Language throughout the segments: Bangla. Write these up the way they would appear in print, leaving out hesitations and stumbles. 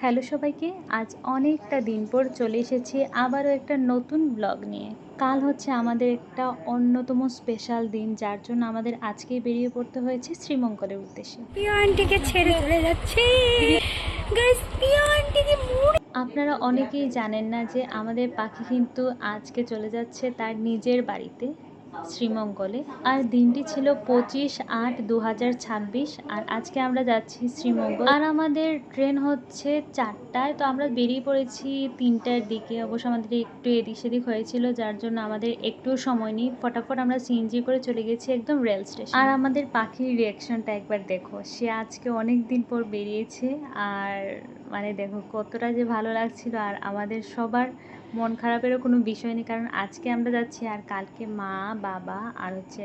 হ্যালো সবাইকে, আজ অনেকটা দিন পর চলে এসেছি আবারও একটা নতুন ব্লগ নিয়ে। কাল হচ্ছে আমাদের একটা অন্যতম স্পেশাল দিন, যার জন্য আমাদের আজকেই বেরিয়ে পড়তে হয়েছে শ্রীমঙ্গলের উদ্দেশ্যে। পিয়া আন্টিকে ছেড়ে চলে যাচ্ছে। গাইস, পিয়া আন্টিকে আপনারা অনেকেই জানেন না যে আমাদের পাখি কিন্তু আজকে চলে যাচ্ছে তার নিজের বাড়িতে শ্রীমঙ্গলে। আর দিনটি ছিল 25/8/2026। আর আজকে আমরা যাচ্ছি শ্রীমঙ্গল। আর আমাদের ট্রেন হচ্ছে 4টায়, তো আমরা বেরিয়ে পড়েছি 3টার দিকে। অবশ্য আমাদের একটু এদিক সেদিক হয়েছিল, যার জন্য আমাদের একটুও সময় নেই। ফটাফট আমরা সিএনজি করে চলে গেছি একদম রেল স্টেশন। আর আমাদের পাখির রিয়াকশনটা একবার দেখো, সে আজকে অনেক দিন পর বেরিয়েছে। আর মানে দেখো কতটা যে ভালো লাগছিল। আর আমাদের সবার মন খারাপেরও কোনো বিষয় নেই, কারণ আজকে আমরা যাচ্ছি আর কালকে মা, বাবা আর হচ্ছে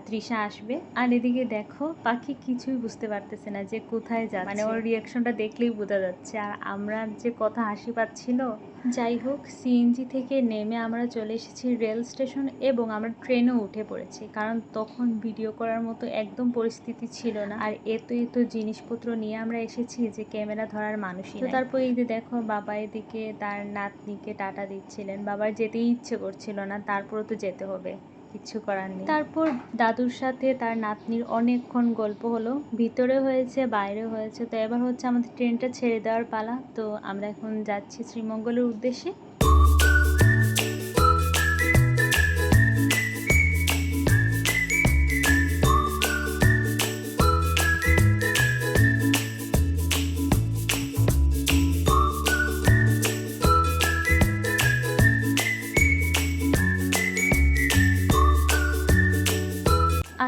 তৃষা আসবে। আর এদিকে দেখো পাখি কিছুই বুঝতে পারতেছে না যে কোথায় যাচ্ছে, মানে ওর রিয়াকশনটা দেখলেই বোঝা যাচ্ছে। আর আমরা যে কত হাসি পাচ্ছিল। যাই হোক, সিএনজি থেকে নেমে আমরা চলে এসেছি রেল স্টেশন এবং আমরা ট্রেনেও উঠে পড়েছি, কারণ তখন ভিডিও করার মতো একদম পরিস্থিতি ছিল না। আর এত জিনিসপত্র নিয়ে আমরা এসেছি যে ক্যামেরা ধরার মানুষই তো। তারপর এই যে দেখো বাবা এদিকে তার নাতনিকে টাটা দিচ্ছিলেন। বাবার যেতেই ইচ্ছে করছিল না, তারপরও তো যেতে হবে, কিচ্ছু করার নেই। তারপর দাদুর সাথে তার নাতনির অনেকক্ষণ গল্প হলো, ভিতরে হয়েছে বাইরে হয়েছে। তো এবার হচ্ছে আমাদের ট্রেনটা ছেড়ে দেওয়ার পালা। তো আমরা এখন যাচ্ছি শ্রীমঙ্গলের উদ্দেশ্যে।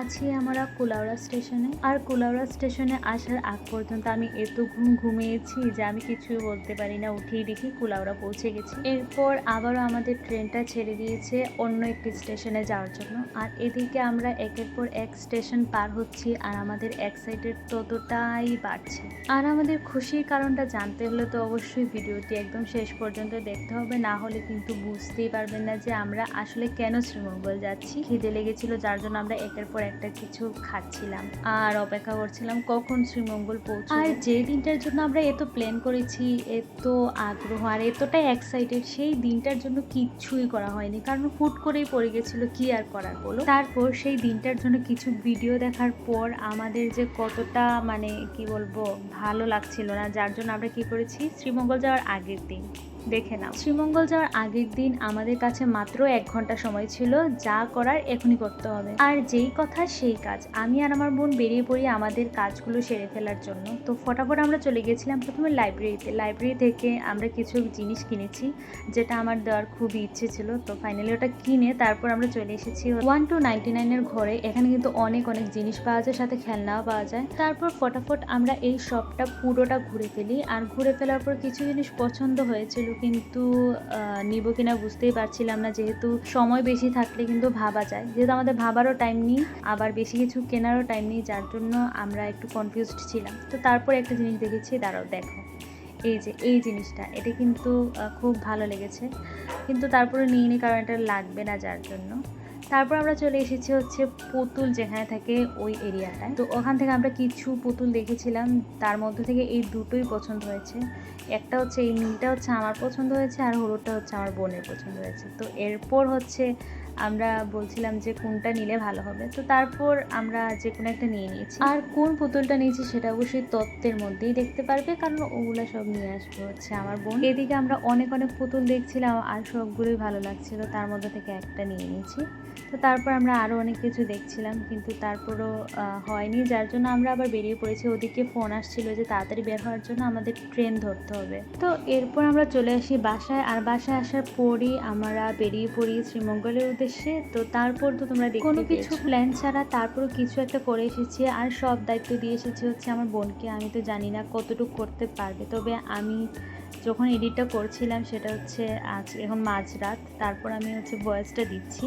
আছি আমরা কুলাউড়া স্টেশনে। আর কুলাউড়া স্টেশনে আসার আগ পর্যন্ত আমি এত ঘুমিয়েছি যে আমি কিছুই বলতে পারি না। উঠেই দেখি কুলাউড়া পৌঁছে গেছি। এরপর আবারও আমাদের ট্রেনটা ছেড়ে দিয়েছে অন্য একটি স্টেশনে যাওয়ার জন্য। আর এদিকে আমরা একের পর এক স্টেশন পার হচ্ছি, আর আমাদের এক্সাইটেড ততটাই বাড়ছে। আর আমাদের খুশির কারণটা জানতে হলে তো অবশ্যই ভিডিওটি একদম শেষ পর্যন্ত দেখতে হবে, না হলে কিন্তু বুঝতেই পারবেন না যে আমরা আসলে কেন শ্রীমঙ্গল যাচ্ছি। খিদে লেগেছিল, যার জন্য আমরা একের পর একটা কিছু খাচ্ছিলাম আর অপেক্ষা করছিলাম কখন শ্রীমঙ্গল পৌঁছাবো। আর যে দিনটার জন্য আমরা এত প্ল্যান করেছি, এত আগ্রহ আর এতটাই এক্সাইটেড, সেই দিনটার জন্য কিচ্ছুই করা হয়নি, কারণ হুট করেই পড়ে গেছিল, কি আর করার বলো। তারপর সেই দিনটার জন্য কিছু ভিডিও দেখার পর আমাদের যে কতটা মানে কি বলবো ভালো লাগছিল না, যার জন্য আমরা কি করেছি, শ্রীমঙ্গল যাওয়ার আগের দিন দেখে নাও, শ্রীমঙ্গল যাওয়ার আগের দিন আমাদের কাছে মাত্র 1 ঘন্টা সময় ছিল। যা করার এখনই করতে হবে। আর যেই কথা সেই কাজ, আমি আর আমার বোন বেরিয়ে পড়ি আমাদের কাজগুলো সেরে ফেলার জন্য। তো ফটাফট আমরা চলে গেছিলাম প্রথমে লাইব্রেরি থেকে আমরা কিছু জিনিস কিনেছি, যেটা আমার দেওয়ার খুবই ইচ্ছে ছিল। তো ফাইনালি ওটা কিনে তারপর আমরা চলে এসেছি 1-99 ঘরে। এখানে কিন্তু অনেক জিনিস পাওয়া যায়, সাথে খেলনাও পাওয়া যায়। তারপর ফটাফট আমরা এই শপটা পুরোটা ঘুরে ফেলি। আর ঘুরে ফেলার পর কিছু জিনিস পছন্দ হয়েছিল, কিন্তু নিব কিনা বুঝতেই পারছিলাম না, যেহেতু সময় বেশি থাকলে কিন্তু ভাবা যায়, যেহেতু আমাদের ভাবারও টাইম নেই আবার বেশি কিছু কেনারও টাইম নেই, যার জন্য আমরা একটু কনফিউজড ছিলাম। তো তারপর একটা জিনিস দেখেছি, দাঁড়াও দেখো, এই যে এই জিনিসটা, এটা কিন্তু খুব ভালো লেগেছে, কিন্তু তারপরে নিয়ে নিই কারণ এটা লাগবে না, যার জন্য। তারপর আমরা চলে এসেছি হচ্ছে পুতুল যেখানে থাকে ওই এরিয়াটায়। তো ওখান থেকে আমরা কিছু পুতুল দেখেছিলাম, তার মধ্যে থেকে এই দুটোই পছন্দ হয়েছে। একটা হচ্ছে এই নীলটা হচ্ছে আমার পছন্দ হয়েছে, আর হলুদটা হচ্ছে আমার বোনের পছন্দ হয়েছে। তো এরপর হচ্ছে আমরা বলছিলাম যে কোনটা নিলে ভালো হবে, তো তারপর আমরা যে কোনো একটা নিয়ে নিয়েছি। আর কোন পুতুলটা নিয়েছি সেটা অবশ্যই তত্ত্বের মধ্যেই দেখতে পারবে, কারণ ওগুলো সব নিয়ে আসবে হচ্ছে আমার বোন। এদিকে আমরা অনেক পুতুল দেখছিলাম আর সবগুলোই ভালো লাগছিল, তার মধ্যে থেকে একটা নিয়ে নিয়েছি। তো তারপর আমরা আরও অনেক কিছু দেখছিলাম, কিন্তু তারপরও হয়নি, যার জন্য আমরা আবার বেরিয়ে পড়েছি। ওদিকে ফোন আসছিল যে তাড়াতাড়ি বের হওয়ার জন্য, আমাদের ট্রেন ধরতে হবে। তো এরপর আমরা চলে আসি বাসায়। আর বাসায় আসার পরই আমরা বেরিয়ে পড়ি শ্রীমঙ্গলের উদ্দেশ্যে। তো তারপর তো তোমরা দেখতে কোনো কিছু প্ল্যান ছাড়া তারপরও কিছু একটা করে এসেছি, আর সব দায়িত্ব দিয়ে এসেছি হচ্ছে আমার বোনকে। আমি তো জানি না কতটুকু করতে পারবে, তবে আমি যখন এডিটটা করছিলাম সেটা হচ্ছে আজ এখন মাঝরাত, তারপর আমি হচ্ছে ভয়েসটা দিচ্ছি,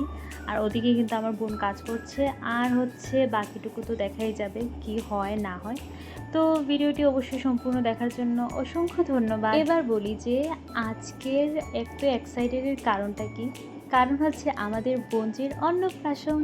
আর ওদিকে কিন্তু আমার বোন কাজ করছে। আর হচ্ছে বাকিটুকু তো দেখাই যাবে কি হয় না হয়। তো ভিডিওটি অবশ্যই সম্পূর্ণ দেখার জন্য অসংখ্য ধন্যবাদ। এবার বলি যে আজকের একটু এক্সাইটেডের কারণটা কি, কারণ হচ্ছে আমাদের বোনজির অন্নপ্রাশন।